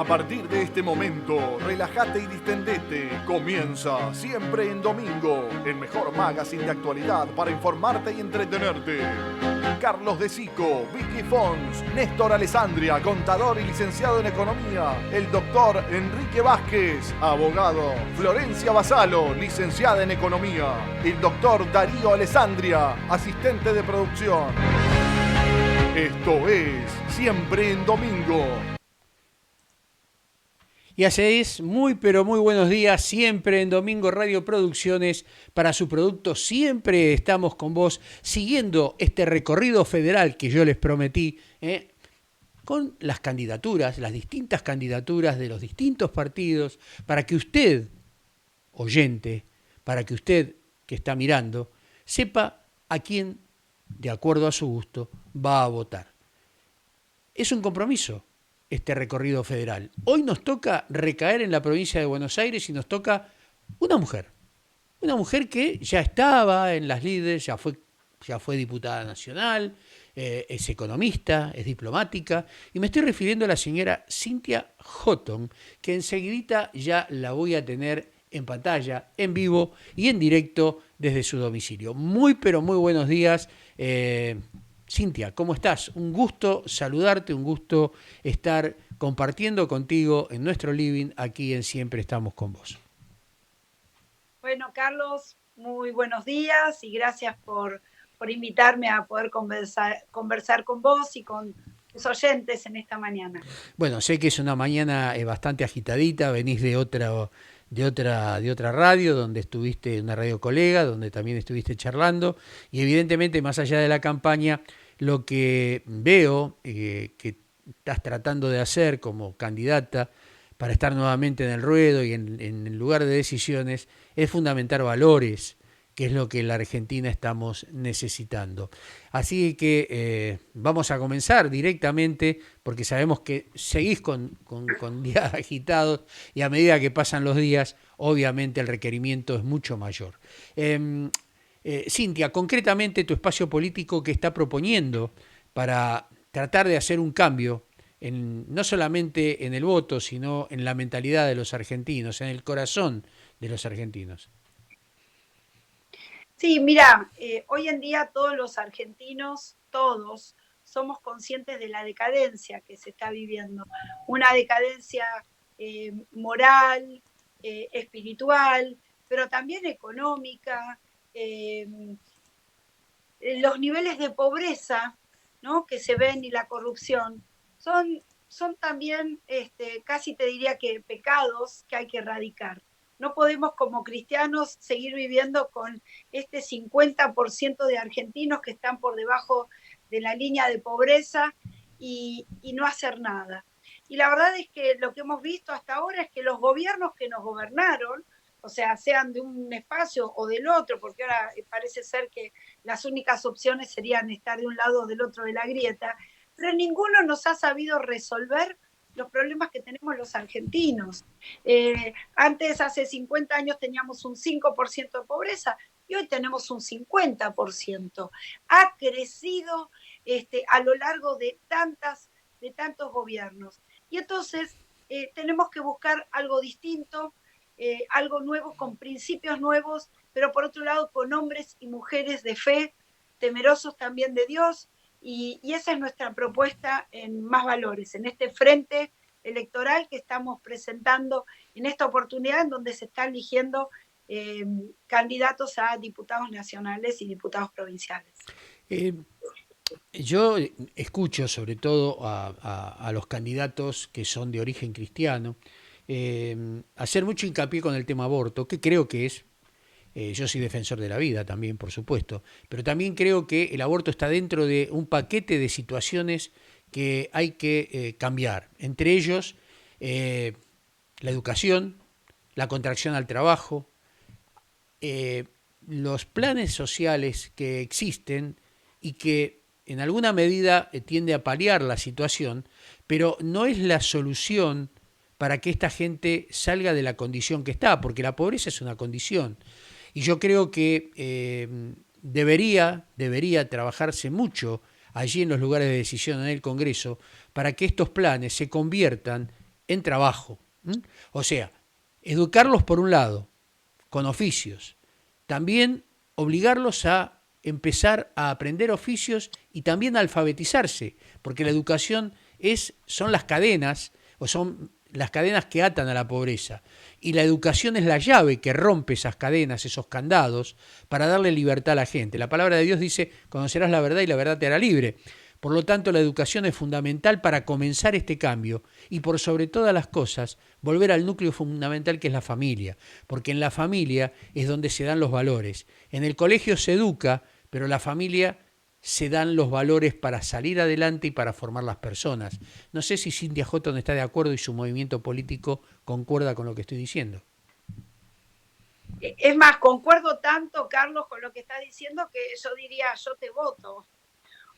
A partir de este momento, relájate y distendete. Comienza Siempre en Domingo, el mejor magazine de actualidad para informarte y entretenerte. Carlos De Sico, Vicky Fons, Néstor Alessandria, contador y licenciado en Economía. El doctor Enrique Vázquez, abogado. Florencia Basalo, licenciada en Economía. El doctor Darío Alessandria, asistente de producción. Esto es Siempre en Domingo. Y así es, muy pero muy buenos días, siempre en Domingo Radio Producciones, para su producto siempre estamos con vos, siguiendo este recorrido federal que yo les prometí, con las candidaturas, las distintas candidaturas de los distintos partidos, para que usted, oyente, para que usted que está mirando, sepa a quién, de acuerdo a su gusto, va a votar. Es un compromiso este recorrido federal. Hoy nos toca recaer en la provincia de Buenos Aires y nos toca una mujer que ya estaba en las lides, ya fue diputada nacional, es economista, es diplomática, y me estoy refiriendo a la señora Cynthia Houghton, que enseguidita ya la voy a tener en pantalla, en vivo y en directo desde su domicilio. Muy pero muy buenos días. Cynthia, ¿cómo estás? Un gusto saludarte, un gusto estar compartiendo contigo en nuestro living aquí en Siempre Estamos con Vos. Bueno, Carlos, muy buenos días y gracias por invitarme a poder conversar con vos y con tus oyentes en esta mañana. Bueno, sé que es una mañana bastante agitadita, venís de otra radio, donde estuviste, una radio colega, donde también estuviste charlando, y evidentemente, más allá de la campaña, lo que veo que estás tratando de hacer como candidata para estar nuevamente en el ruedo y en el lugar de decisiones es fundamentar valores, que es lo que en la Argentina estamos necesitando. Así que vamos a comenzar directamente, porque sabemos que seguís con días agitados y a medida que pasan los días, obviamente el requerimiento es mucho mayor. Cynthia, concretamente tu espacio político que está proponiendo para tratar de hacer un cambio, no solamente en el voto, sino en la mentalidad de los argentinos, en el corazón de los argentinos. Sí, mira, hoy en día todos los argentinos, todos, somos conscientes de la decadencia que se está viviendo. Una decadencia moral, espiritual, pero también económica. Los niveles de pobreza, ¿no?, que se ven y la corrupción son también, casi te diría que pecados que hay que erradicar. No podemos como cristianos seguir viviendo con este 50% de argentinos que están por debajo de la línea de pobreza y no hacer nada. Y la verdad es que lo que hemos visto hasta ahora es que los gobiernos que nos gobernaron, o sea, sean de un espacio o del otro, porque ahora parece ser que las únicas opciones serían estar de un lado o del otro de la grieta, pero ninguno nos ha sabido resolver los problemas que tenemos los argentinos. Antes, hace 50 años, teníamos un 5% de pobreza y hoy tenemos un 50%. Ha crecido a lo largo de tantos gobiernos. Y entonces tenemos que buscar algo distinto, algo nuevo, con principios nuevos, pero por otro lado con hombres y mujeres de fe, temerosos también de Dios, y esa es nuestra propuesta en Más Valores, en este frente electoral que estamos presentando en esta oportunidad en donde se están eligiendo candidatos a diputados nacionales y diputados provinciales. Yo escucho sobre todo a los candidatos que son de origen cristiano hacer mucho hincapié con el tema aborto, que creo que es, yo soy defensor de la vida también, por supuesto, pero también creo que el aborto está dentro de un paquete de situaciones que hay que cambiar, entre ellos la educación, la contracción al trabajo, los planes sociales que existen y que en alguna medida tiende a paliar la situación, pero no es la solución para que esta gente salga de la condición que está, porque la pobreza es una condición. Y yo creo que debería trabajarse mucho allí en los lugares de decisión en el Congreso para que estos planes se conviertan en trabajo. O sea, educarlos por un lado, con oficios. También obligarlos a empezar a aprender oficios y también a alfabetizarse, porque la educación son las cadenas, o son las cadenas que atan a la pobreza. Y la educación es la llave que rompe esas cadenas, esos candados, para darle libertad a la gente. La palabra de Dios dice, conocerás la verdad y la verdad te hará libre. Por lo tanto, la educación es fundamental para comenzar este cambio y por sobre todas las cosas, volver al núcleo fundamental que es la familia, porque en la familia es donde se dan los valores. En el colegio se educa, pero en la familia se dan los valores para salir adelante y para formar las personas. No sé si Cynthia Houghton está de acuerdo y su movimiento político concuerda con lo que estoy diciendo. Es más, concuerdo tanto, Carlos, con lo que estás diciendo que yo diría, yo te voto.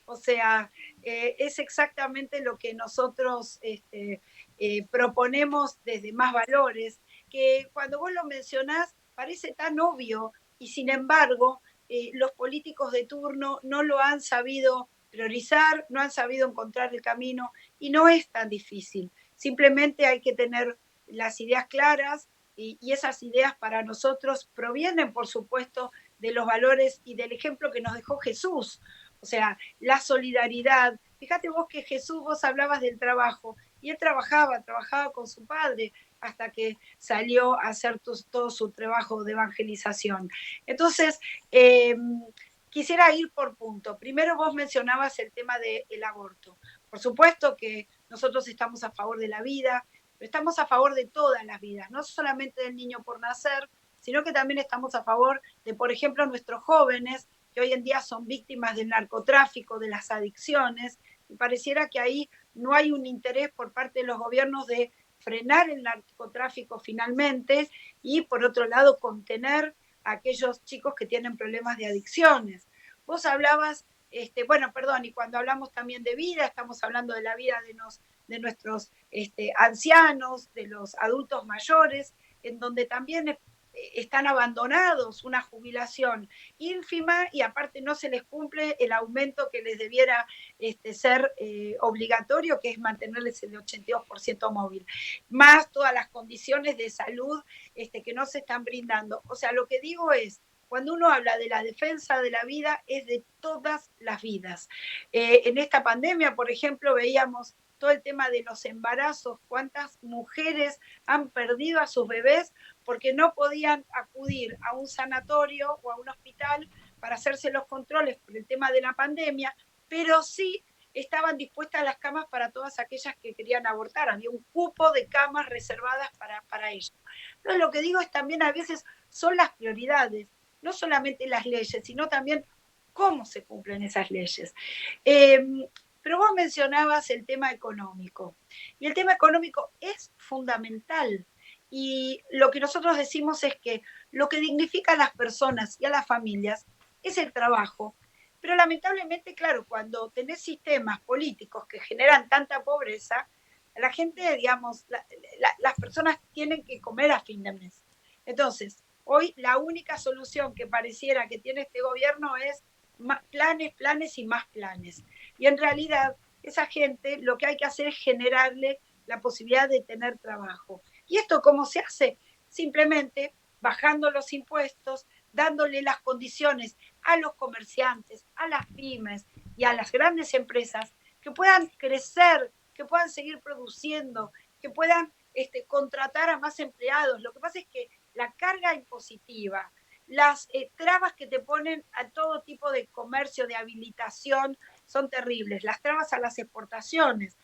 O sea, es exactamente lo que nosotros proponemos desde Más Valores, que cuando vos lo mencionás parece tan obvio y sin embargo los políticos de turno no lo han sabido priorizar, no han sabido encontrar el camino y no es tan difícil. Simplemente hay que tener las ideas claras y esas ideas para nosotros provienen, por supuesto, de los valores y del ejemplo que nos dejó Jesús. O sea, la solidaridad. Fíjate vos que Jesús, vos hablabas del trabajo, y él trabajaba con su padre hasta que salió a hacer todo su trabajo de evangelización. Entonces, quisiera ir por punto. Primero vos mencionabas el tema del aborto. Por supuesto que nosotros estamos a favor de la vida, pero estamos a favor de todas las vidas, no solamente del niño por nacer, sino que también estamos a favor de, por ejemplo, nuestros jóvenes, que hoy en día son víctimas del narcotráfico, de las adicciones, y pareciera que ahí no hay un interés por parte de los gobiernos de frenar el narcotráfico finalmente y, por otro lado, contener a aquellos chicos que tienen problemas de adicciones. Vos hablabas, y cuando hablamos también de vida, estamos hablando de la vida de nuestros ancianos, de los adultos mayores, en donde también están abandonados, una jubilación ínfima y aparte no se les cumple el aumento que les debiera ser obligatorio, que es mantenerles el 82% móvil, más todas las condiciones de salud que no se están brindando. O sea, lo que digo es, cuando uno habla de la defensa de la vida, es de todas las vidas. En esta pandemia, por ejemplo, veíamos todo el tema de los embarazos, cuántas mujeres han perdido a sus bebés porque no podían acudir a un sanatorio o a un hospital para hacerse los controles por el tema de la pandemia, pero sí estaban dispuestas las camas para todas aquellas que querían abortar. Había un cupo de camas reservadas para ello. Entonces, lo que digo es también a veces son las prioridades, no solamente las leyes, sino también cómo se cumplen esas leyes. Pero vos mencionabas el tema económico, y el tema económico es fundamental. Y lo que nosotros decimos es que lo que dignifica a las personas y a las familias es el trabajo. Pero lamentablemente, claro, cuando tenés sistemas políticos que generan tanta pobreza, la gente, digamos, las personas tienen que comer a fin de mes. Entonces, hoy la única solución que pareciera que tiene este gobierno es más planes y más planes. Y en realidad, esa gente lo que hay que hacer es generarle la posibilidad de tener trabajo. ¿Y esto cómo se hace? Simplemente bajando los impuestos, dándole las condiciones a los comerciantes, a las pymes y a las grandes empresas que puedan crecer, que puedan seguir produciendo, que puedan contratar a más empleados. Lo que pasa es que la carga impositiva, las trabas que te ponen a todo tipo de comercio, de habilitación, son terribles. Las trabas a las exportaciones.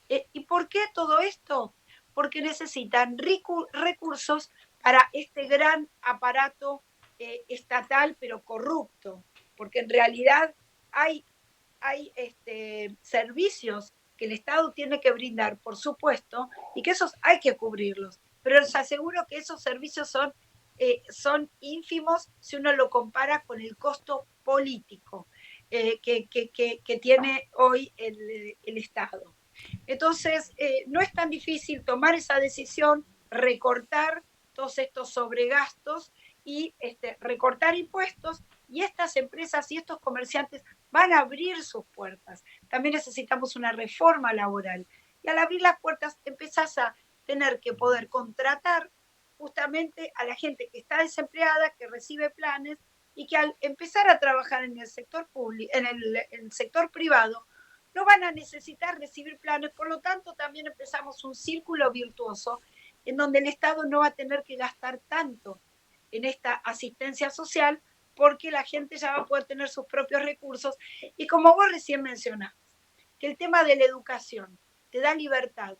¿Y por qué todo esto? Porque necesitan recursos para este gran aparato estatal, pero corrupto. Porque en realidad hay servicios que el Estado tiene que brindar, por supuesto, y que esos hay que cubrirlos. Pero les aseguro que esos servicios son ínfimos si uno lo compara con el costo político que tiene hoy el Estado. Entonces, no es tan difícil tomar esa decisión, recortar todos estos sobregastos y recortar impuestos, y estas empresas y estos comerciantes van a abrir sus puertas. También necesitamos una reforma laboral. Y al abrir las puertas empezás a tener que poder contratar justamente a la gente que está desempleada, que recibe planes y que al empezar a trabajar en el sector público, en el sector privado, no van a necesitar recibir planes, por lo tanto también empezamos un círculo virtuoso en donde el Estado no va a tener que gastar tanto en esta asistencia social porque la gente ya va a poder tener sus propios recursos. Y como vos recién mencionabas, que el tema de la educación te da libertad,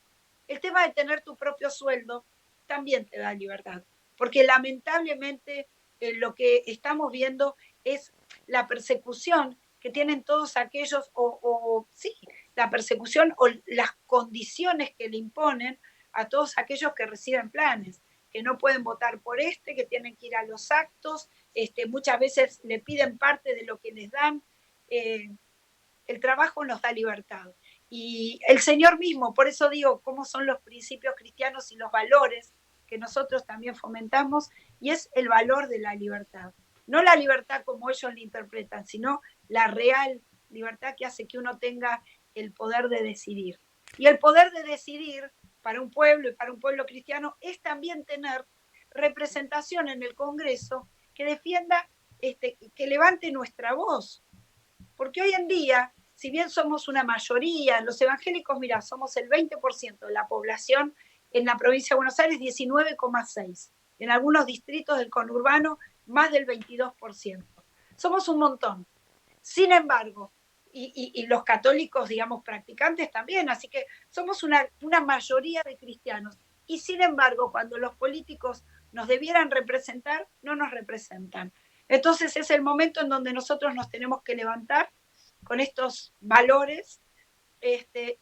el tema de tener tu propio sueldo también te da libertad, porque lamentablemente lo que estamos viendo es la persecución que tienen todos aquellos, sí, la persecución o las condiciones que le imponen a todos aquellos que reciben planes, que no pueden votar por que tienen que ir a los actos, muchas veces le piden parte de lo que les dan. El trabajo nos da libertad. Y el Señor mismo, por eso digo, cómo son los principios cristianos y los valores que nosotros también fomentamos, y es el valor de la libertad. No la libertad como ellos la interpretan, sino la real libertad que hace que uno tenga el poder de decidir. Y el poder de decidir para un pueblo y para un pueblo cristiano es también tener representación en el Congreso que defienda, que levante nuestra voz. Porque hoy en día, si bien somos una mayoría, los evangélicos, mira, somos el 20% de la población en la provincia de Buenos Aires, 19,6%. En algunos distritos del conurbano, más del 22%. Somos un montón. Sin embargo, y los católicos, digamos, practicantes también, así que somos una mayoría de cristianos. Y sin embargo, cuando los políticos nos debieran representar, no nos representan. Entonces es el momento en donde nosotros nos tenemos que levantar con estos valores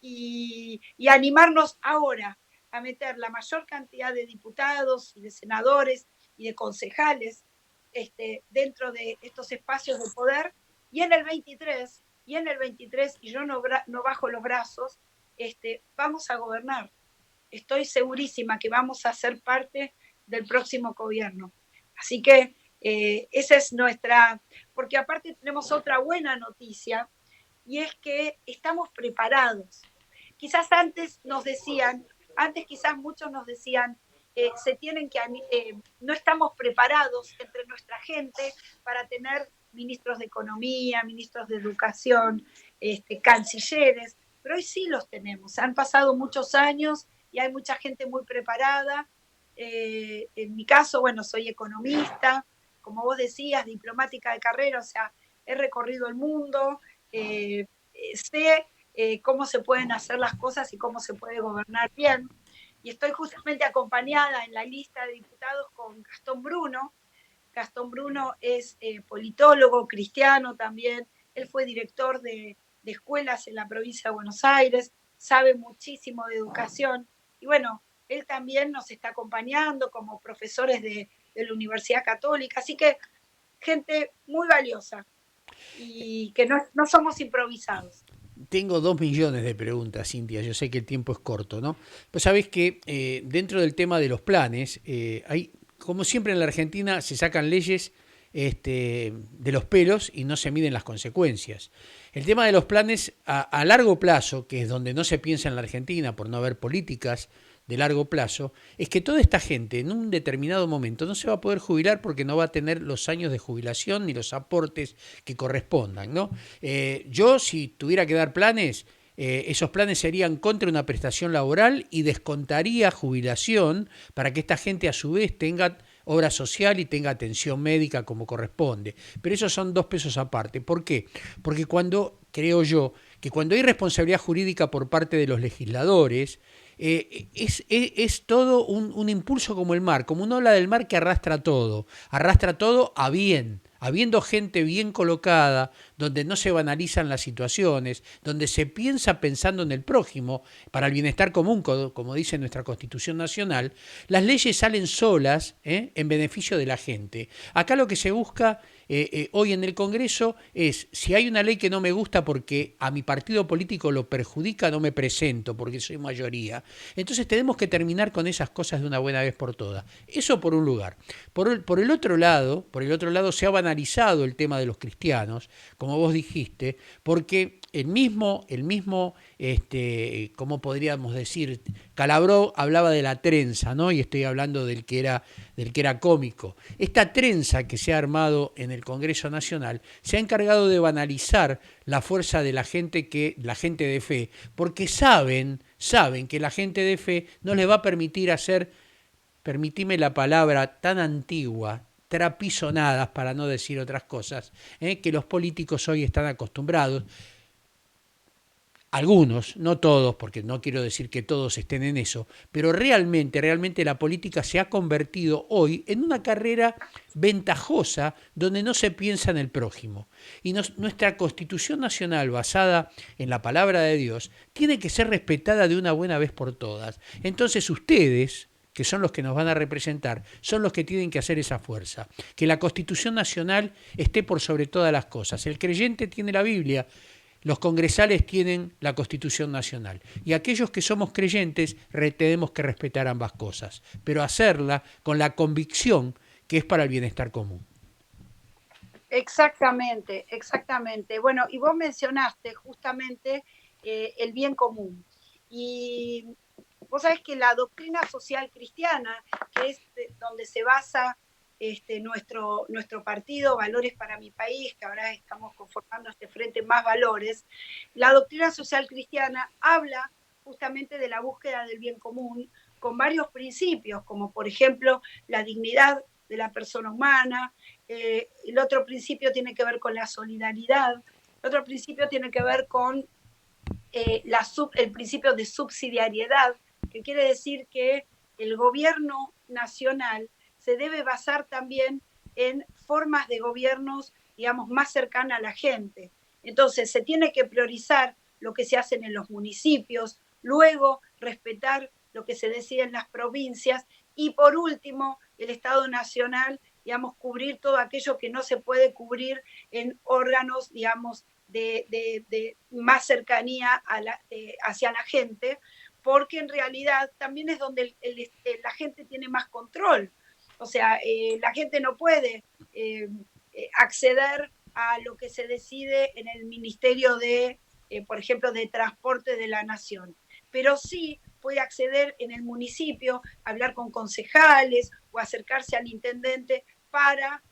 y animarnos ahora a meter la mayor cantidad de diputados y de senadores y de concejales dentro de estos espacios de poder, y en el 23, y yo no bajo los brazos, vamos a gobernar. Estoy segurísima que vamos a ser parte del próximo gobierno. Así que esa es nuestra, porque aparte tenemos otra buena noticia, y es que estamos preparados. Quizás antes quizás muchos nos decían, no estamos preparados entre nuestra gente para tener ministros de economía, ministros de educación, cancilleres, pero hoy sí los tenemos. Han pasado muchos años y hay mucha gente muy preparada. En mi caso, bueno, soy economista, como vos decías, diplomática de carrera, o sea, he recorrido el mundo, sé cómo se pueden hacer las cosas y cómo se puede gobernar bien. Y estoy justamente acompañada en la lista de diputados con Gastón Bruno. Gastón Bruno es politólogo, cristiano también. Él fue director de escuelas en la provincia de Buenos Aires, sabe muchísimo de educación. Y bueno, él también nos está acompañando como profesores de la Universidad Católica. Así que gente muy valiosa y que no somos improvisados. Tengo 2 millones de preguntas, Cintia. Yo sé que el tiempo es corto, ¿no? Pues sabés que dentro del tema de los planes, hay, como siempre en la Argentina, se sacan leyes de los pelos y no se miden las consecuencias. El tema de los planes a largo plazo, que es donde no se piensa en la Argentina por no haber políticas de largo plazo, es que toda esta gente en un determinado momento no se va a poder jubilar porque no va a tener los años de jubilación ni los aportes que correspondan, ¿no? Yo, si tuviera que dar planes, esos planes serían contra una prestación laboral y descontaría jubilación para que esta gente a su vez tenga obra social y tenga atención médica como corresponde. Pero esos son 2 pesos aparte. ¿Por qué? Porque creo yo, que cuando hay responsabilidad jurídica por parte de los legisladores, es todo un impulso como el mar, como una ola del mar que arrastra todo a bien, habiendo gente bien colocada, donde no se banalizan las situaciones, donde se piensa pensando en el prójimo, para el bienestar común, como dice nuestra Constitución Nacional, las leyes salen solas en beneficio de la gente. Acá lo que se busca hoy en el Congreso es, si hay una ley que no me gusta porque a mi partido político lo perjudica, no me presento porque soy mayoría. Entonces tenemos que terminar con esas cosas de una buena vez por todas. Eso por un lugar. Por el otro lado se ha banalizado el tema de los cristianos, como vos dijiste, porque ¿cómo podríamos decir? Calabró hablaba de la trenza, ¿no? Y estoy hablando del que era cómico. Esta trenza que se ha armado en el Congreso Nacional se ha encargado de banalizar la fuerza de la gente de fe, porque saben que la gente de fe no les va a permitir hacer, permitime la palabra tan antigua, trapizonadas, para no decir otras cosas, que los políticos hoy están acostumbrados. Algunos, no todos, porque no quiero decir que todos estén en eso, pero realmente la política se ha convertido hoy en una carrera ventajosa donde no se piensa en el prójimo. Y nuestra Constitución Nacional, basada en la palabra de Dios, tiene que ser respetada de una buena vez por todas. Entonces ustedes, que son los que nos van a representar, son los que tienen que hacer esa fuerza. Que la Constitución Nacional esté por sobre todas las cosas. El creyente tiene la Biblia, los congresales tienen la Constitución Nacional. Y aquellos que somos creyentes tenemos que respetar ambas cosas, pero hacerla con la convicción que es para el bienestar común. Exactamente, exactamente. Bueno, y vos mencionaste justamente el bien común. Y vos sabés que la doctrina social cristiana, que es donde se basa nuestro partido, Valores para mi País, que ahora estamos conformando este frente Más Valores, la doctrina social cristiana habla justamente de la búsqueda del bien común con varios principios, como por ejemplo la dignidad de la persona humana, el otro principio tiene que ver con la solidaridad, el otro principio tiene que ver con el principio de subsidiariedad, que quiere decir que el gobierno nacional se debe basar también en formas de gobiernos, digamos, más cercanas a la gente. Entonces, se tiene que priorizar lo que se hace en los municipios, luego respetar lo que se decide en las provincias y, por último, el Estado Nacional, digamos, cubrir todo aquello que no se puede cubrir en órganos, digamos, de más cercanía hacia la gente, porque en realidad también es donde la gente tiene más control. O sea, la gente no puede acceder a lo que se decide en el Ministerio por ejemplo, de Transporte de la Nación, pero sí puede acceder en el municipio, hablar con concejales o acercarse al intendente para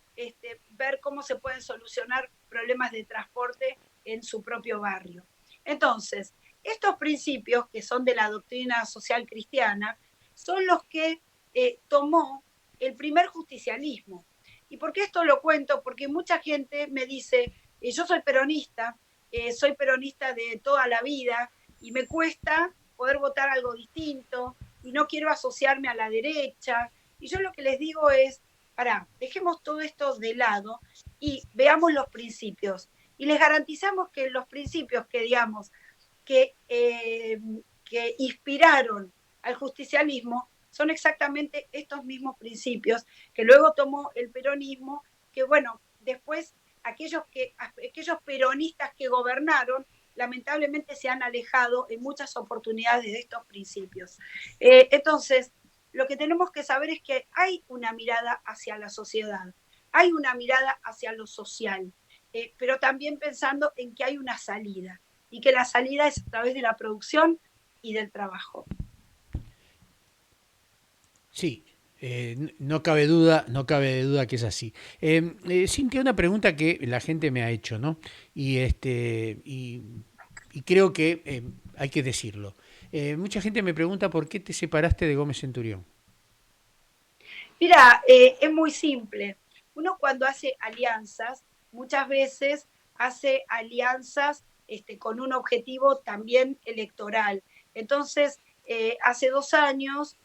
ver cómo se pueden solucionar problemas de transporte en su propio barrio. Entonces, estos principios que son de la doctrina social cristiana son los que tomó el primer justicialismo. ¿Y por qué esto lo cuento? Porque mucha gente me dice, yo soy peronista de toda la vida y me cuesta poder votar algo distinto y no quiero asociarme a la derecha. Y yo lo que les digo es, dejemos todo esto de lado y veamos los principios. Y les garantizamos que los principios que inspiraron al justicialismo son exactamente estos mismos principios que luego tomó el peronismo, que bueno, después aquellos peronistas que gobernaron lamentablemente se han alejado en muchas oportunidades de estos principios. Entonces, lo que tenemos que saber es que hay una mirada hacia la sociedad, hay una mirada hacia lo social, pero también pensando en que hay una salida y que la salida es a través de la producción y del trabajo. Sí, no cabe duda que es así. Cintia, una pregunta que la gente me ha hecho, ¿no? Y creo que hay que decirlo. Mucha gente me pregunta por qué te separaste de Gómez Centurión. Mira, es muy simple. Uno cuando hace alianzas, muchas veces hace alianzas con un objetivo también electoral. Entonces, hace 2 años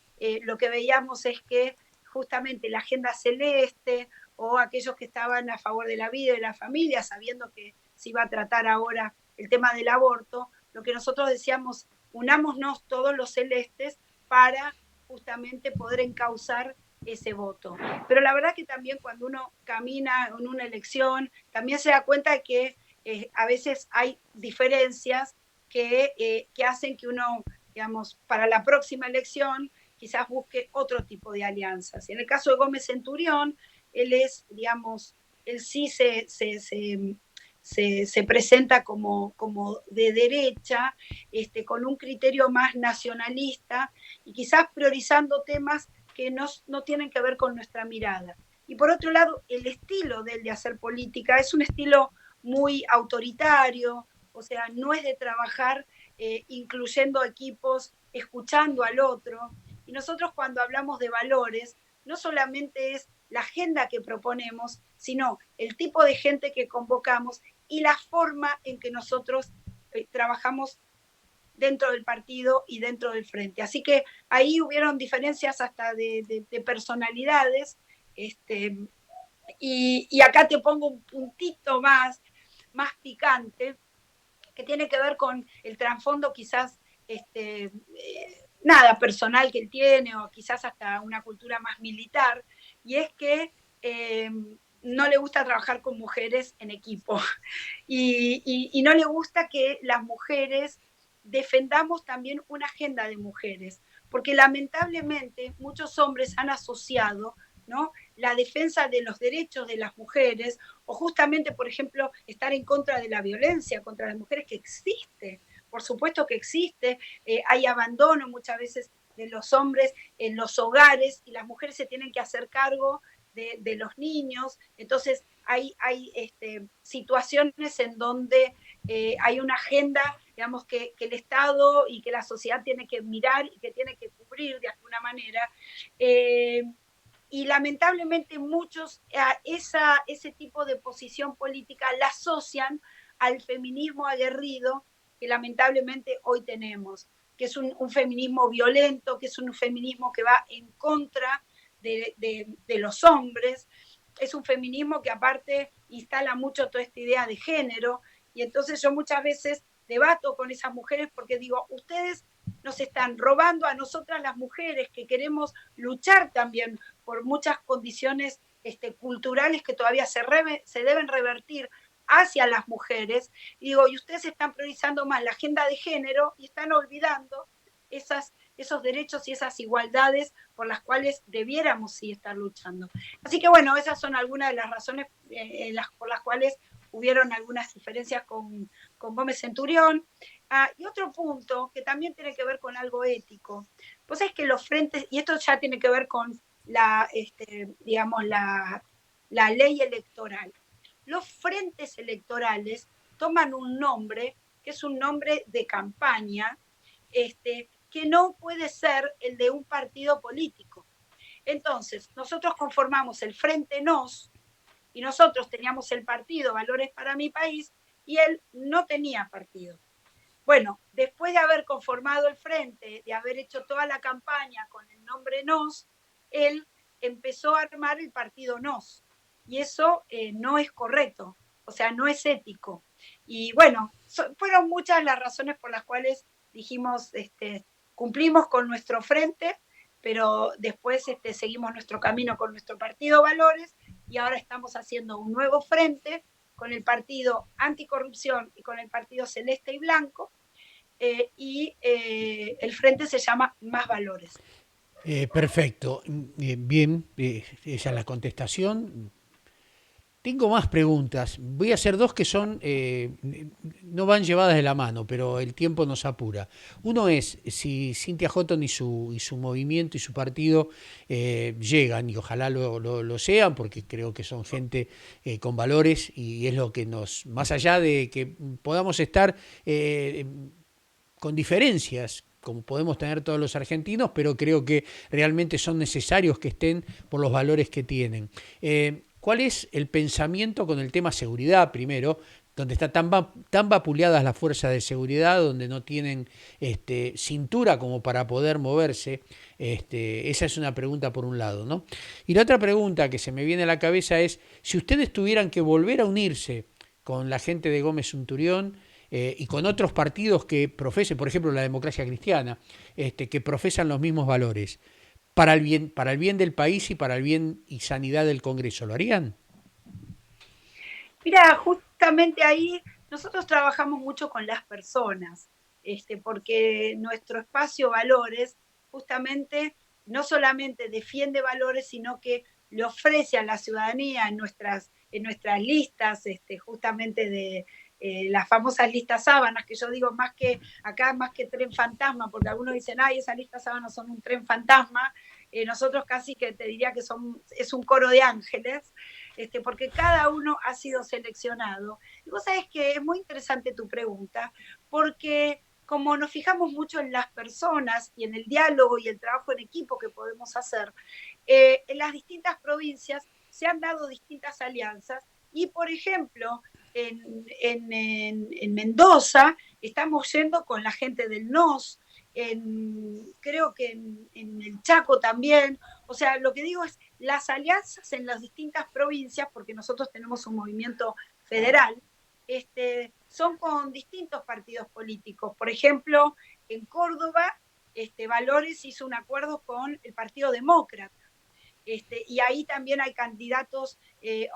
lo que veíamos es que justamente la agenda celeste o aquellos que estaban a favor de la vida y de la familia, sabiendo que se iba a tratar ahora el tema del aborto, lo que nosotros decíamos, unámonos todos los celestes para justamente poder encauzar ese voto. Pero la verdad que también cuando uno camina en una elección, también se da cuenta de que a veces hay diferencias que hacen que uno, digamos, para la próxima elección quizás busque otro tipo de alianzas. En el caso de Gómez Centurión, él es, digamos, él sí se presenta como de derecha, con un criterio más nacionalista y quizás priorizando temas que no tienen que ver con nuestra mirada. Y por otro lado, el estilo de él de hacer política es un estilo muy autoritario, o sea, no es de trabajar incluyendo equipos, escuchando al otro. Y nosotros cuando hablamos de valores, no solamente es la agenda que proponemos, sino el tipo de gente que convocamos y la forma en que nosotros trabajamos dentro del partido y dentro del frente. Así que ahí hubieron diferencias hasta de personalidades. Y acá te pongo un puntito más picante, que tiene que ver con el trasfondo quizás nada personal que él tiene, o quizás hasta una cultura más militar, y es que no le gusta trabajar con mujeres en equipo y no le gusta que las mujeres defendamos también una agenda de mujeres, porque lamentablemente muchos hombres han asociado, ¿no?, la defensa de los derechos de las mujeres, o justamente, por ejemplo, estar en contra de la violencia contra las mujeres, que existe, por supuesto que existe, hay abandono muchas veces de los hombres en los hogares y las mujeres se tienen que hacer cargo de los niños. Entonces hay situaciones en donde hay una agenda, digamos, que el Estado y que la sociedad tiene que mirar y que tiene que cubrir de alguna manera. Y lamentablemente muchos ese tipo de posición política la asocian al feminismo aguerrido que lamentablemente hoy tenemos, que es un feminismo violento, que es un feminismo que va en contra de los hombres, es un feminismo que aparte instala mucho toda esta idea de género, y entonces yo muchas veces debato con esas mujeres porque digo, ustedes nos están robando a nosotras las mujeres que queremos luchar también por muchas condiciones culturales que todavía se deben revertir hacia las mujeres. Y digo, y ustedes están priorizando más la agenda de género y están olvidando esos derechos y esas igualdades por las cuales debiéramos sí estar luchando. Así que bueno, esas son algunas de las razones por las cuales hubieron algunas diferencias con Gómez Centurión. Y otro punto que también tiene que ver con algo ético, pues es que los frentes, y esto ya tiene que ver con digamos, la ley electoral. Los frentes electorales toman un nombre que es un nombre de campaña, que no puede ser el de un partido político. Entonces, nosotros conformamos el Frente Nos, y nosotros teníamos el partido Valores para mi País, y él no tenía partido. Bueno, después de haber conformado el frente, de haber hecho toda la campaña con el nombre Nos, él empezó a armar el partido Nos. Y eso no es correcto, o sea, no es ético. Y bueno, fueron muchas las razones por las cuales dijimos, cumplimos con nuestro frente, pero después seguimos nuestro camino con nuestro partido Valores, y ahora estamos haciendo un nuevo frente con el partido Anticorrupción y con el partido Celeste y Blanco, y el frente se llama Más Valores. Perfecto, bien, esa es la contestación. Tengo más preguntas. Voy a hacer dos que son, no van llevadas de la mano, pero el tiempo nos apura. Uno es si Cynthia Houghton y su movimiento y su partido llegan, y ojalá lo sean, porque creo que son gente con valores, y es lo que nos, más allá de que podamos estar con diferencias, como podemos tener todos los argentinos, pero creo que realmente son necesarios que estén por los valores que tienen. ¿Cuál es el pensamiento con el tema seguridad primero, donde está tan vapuleadas las fuerzas de seguridad, donde no tienen cintura como para poder moverse? Esa es una pregunta por un lado, ¿no? Y la otra pregunta que se me viene a la cabeza es, si ustedes tuvieran que volver a unirse con la gente de Gómez Centurión, y con otros partidos que profesen, por ejemplo la Democracia Cristiana, que profesan los mismos valores, para el bien del país y para el bien y sanidad del Congreso, ¿lo harían? Mira, justamente ahí nosotros trabajamos mucho con las personas, porque nuestro espacio Valores justamente no solamente defiende valores, sino que le ofrece a la ciudadanía en nuestras listas, justamente de las famosas listas sábanas, que yo digo más que acá, más que tren fantasma, porque algunos dicen, ay, esas listas sábanas son un tren fantasma, nosotros casi que te diría que es un coro de ángeles, porque cada uno ha sido seleccionado. Y vos sabés que es muy interesante tu pregunta, porque como nos fijamos mucho en las personas y en el diálogo y el trabajo en equipo que podemos hacer, en las distintas provincias se han dado distintas alianzas y, por ejemplo, en Mendoza estamos yendo con la gente del NOS, creo que en el Chaco también. O sea, lo que digo es las alianzas en las distintas provincias, porque nosotros tenemos un movimiento federal, son con distintos partidos políticos. Por ejemplo, en Córdoba, Valores hizo un acuerdo con el Partido Demócrata. Y ahí también hay candidatos,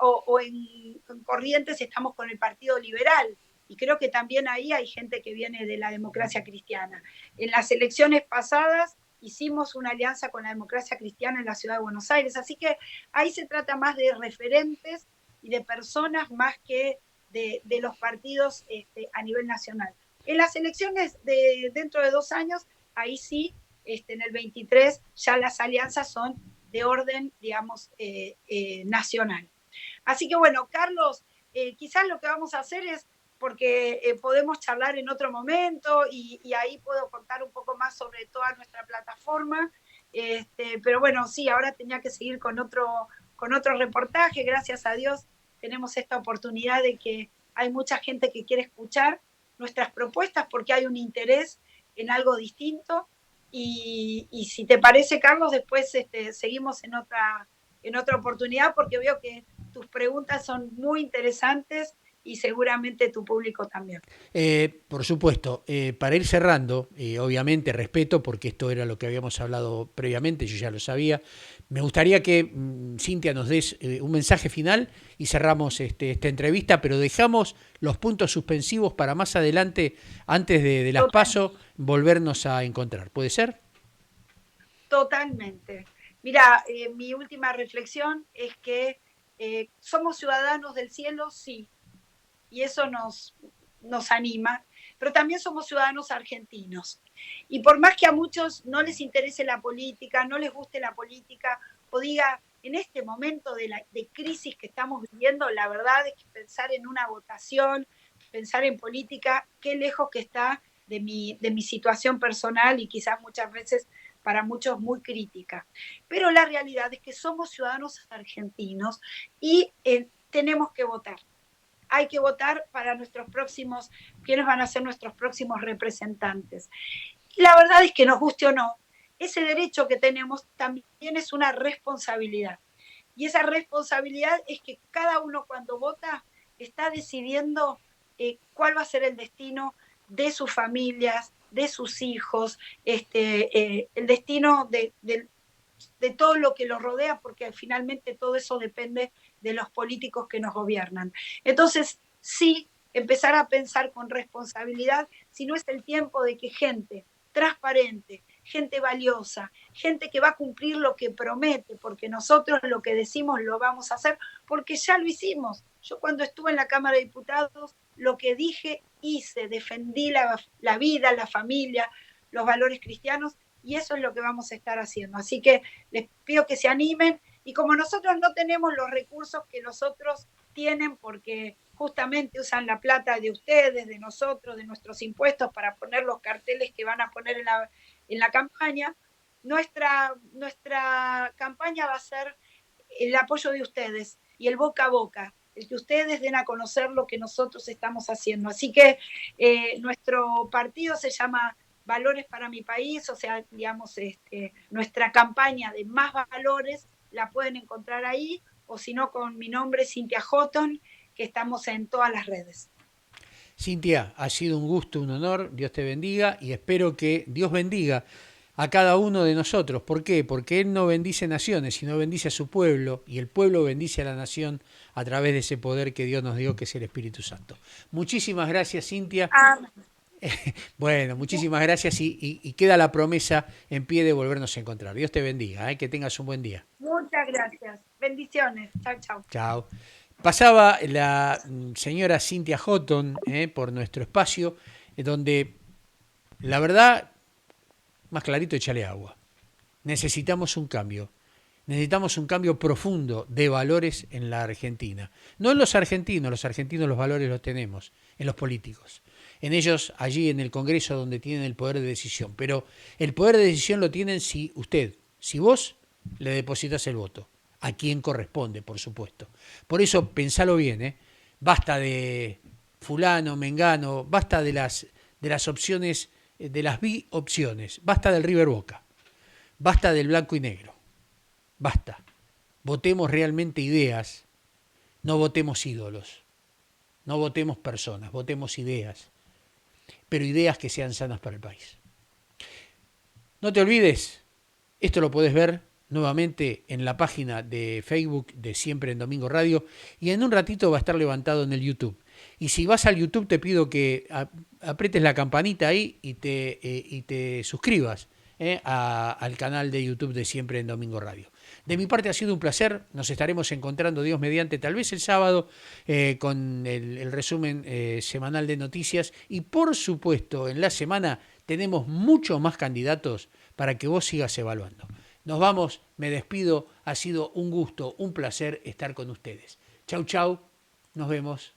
o en Corrientes estamos con el Partido Liberal, y creo que también ahí hay gente que viene de la democracia cristiana. En las elecciones pasadas hicimos una alianza con la democracia cristiana en la ciudad de Buenos Aires, así que ahí se trata más de referentes y de personas más que de los partidos a nivel nacional. En las elecciones de dentro de 2 años, ahí sí, en el 23, ya las alianzas son de orden, digamos, nacional. Así que bueno, Carlos, quizás lo que vamos a hacer es, porque podemos charlar en otro momento y ahí puedo contar un poco más sobre toda nuestra plataforma, pero bueno, sí, ahora tenía que seguir con otro reportaje, gracias a Dios tenemos esta oportunidad de que hay mucha gente que quiere escuchar nuestras propuestas porque hay un interés en algo distinto. Y si te parece, Carlos, después seguimos en otra oportunidad porque veo que tus preguntas son muy interesantes y seguramente tu público también. Por supuesto, para ir cerrando, obviamente respeto, porque esto era lo que habíamos hablado previamente, yo ya lo sabía. Me gustaría que Cintia nos des un mensaje final y cerramos esta entrevista, pero dejamos los puntos suspensivos para más adelante, antes de las Total, PASO, volvernos a encontrar. ¿Puede ser? totalmente. Mira, mi última reflexión es que somos ciudadanos del cielo, sí, y eso nos anima, pero también somos ciudadanos argentinos. Y por más que a muchos no les interese la política, no les guste la política, o diga, en este momento de crisis que estamos viviendo, la verdad es que pensar en una votación, pensar en política, qué lejos que está de mi situación personal y quizás muchas veces para muchos muy crítica. Pero la realidad es que somos ciudadanos argentinos y tenemos que votar. Hay que votar para quiénes van a ser nuestros próximos representantes. Y la verdad es que nos guste o no, ese derecho que tenemos también es una responsabilidad. Y esa responsabilidad es que cada uno cuando vota está decidiendo cuál va a ser el destino de sus familias, de sus hijos, el destino de todo lo que los rodea, porque finalmente todo eso depende de los políticos que nos gobiernan. Entonces, sí, empezar a pensar con responsabilidad, si no es el tiempo de que gente transparente, gente valiosa, gente que va a cumplir lo que promete, porque nosotros lo que decimos lo vamos a hacer, porque ya lo hicimos. Yo cuando estuve en la Cámara de Diputados, lo que dije, hice, defendí la vida, la familia, los valores cristianos, y eso es lo que vamos a estar haciendo. Así que les pido que se animen y como nosotros no tenemos los recursos que los otros tienen porque justamente usan la plata de ustedes, de nosotros, de nuestros impuestos para poner los carteles que van a poner en la campaña, nuestra campaña va a ser el apoyo de ustedes y el boca a boca, el que ustedes den a conocer lo que nosotros estamos haciendo. Así que nuestro partido se llama Valores para mi país, o sea, digamos, nuestra campaña de más valores la pueden encontrar ahí, o si no, con mi nombre, Cintia Houghton, que estamos en todas las redes. Cintia, ha sido un gusto, un honor, Dios te bendiga y espero que Dios bendiga a cada uno de nosotros. ¿Por qué? Porque Él no bendice naciones, sino bendice a su pueblo, y el pueblo bendice a la nación a través de ese poder que Dios nos dio, que es el Espíritu Santo. Muchísimas gracias, Cintia. Amén. Bueno, muchísimas gracias y queda la promesa en pie de volvernos a encontrar. Dios te bendiga, que tengas un buen día. Muchas gracias. Bendiciones. Chao, chao. Chao. Pasaba la señora Cintia Houghton por nuestro espacio, donde la verdad, más clarito, échale agua. Necesitamos un cambio. Necesitamos un cambio profundo de valores en la Argentina. No en los argentinos los valores los tenemos, en los políticos. En ellos, allí en el Congreso donde tienen el poder de decisión. Pero el poder de decisión lo tienen si vos le depositas el voto. A quien corresponde, por supuesto. Por eso, pensalo bien, basta de fulano, mengano, basta de las opciones, de las bi-opciones, basta del River Boca, basta del blanco y negro. Basta. Votemos realmente ideas, no votemos ídolos, no votemos personas, votemos ideas, pero ideas que sean sanas para el país. No te olvides, esto lo podés ver nuevamente en la página de Facebook de Siempre en Domingo Radio y en un ratito va a estar levantado en el YouTube. Y si vas al YouTube te pido que apretes la campanita ahí y te suscribas al canal de YouTube de Siempre en Domingo Radio. De mi parte ha sido un placer, nos estaremos encontrando Dios mediante tal vez el sábado con el resumen semanal de noticias y por supuesto en la semana tenemos muchos más candidatos para que vos sigas evaluando. Nos vamos, me despido, ha sido un gusto, un placer estar con ustedes. Chau, chau, nos vemos.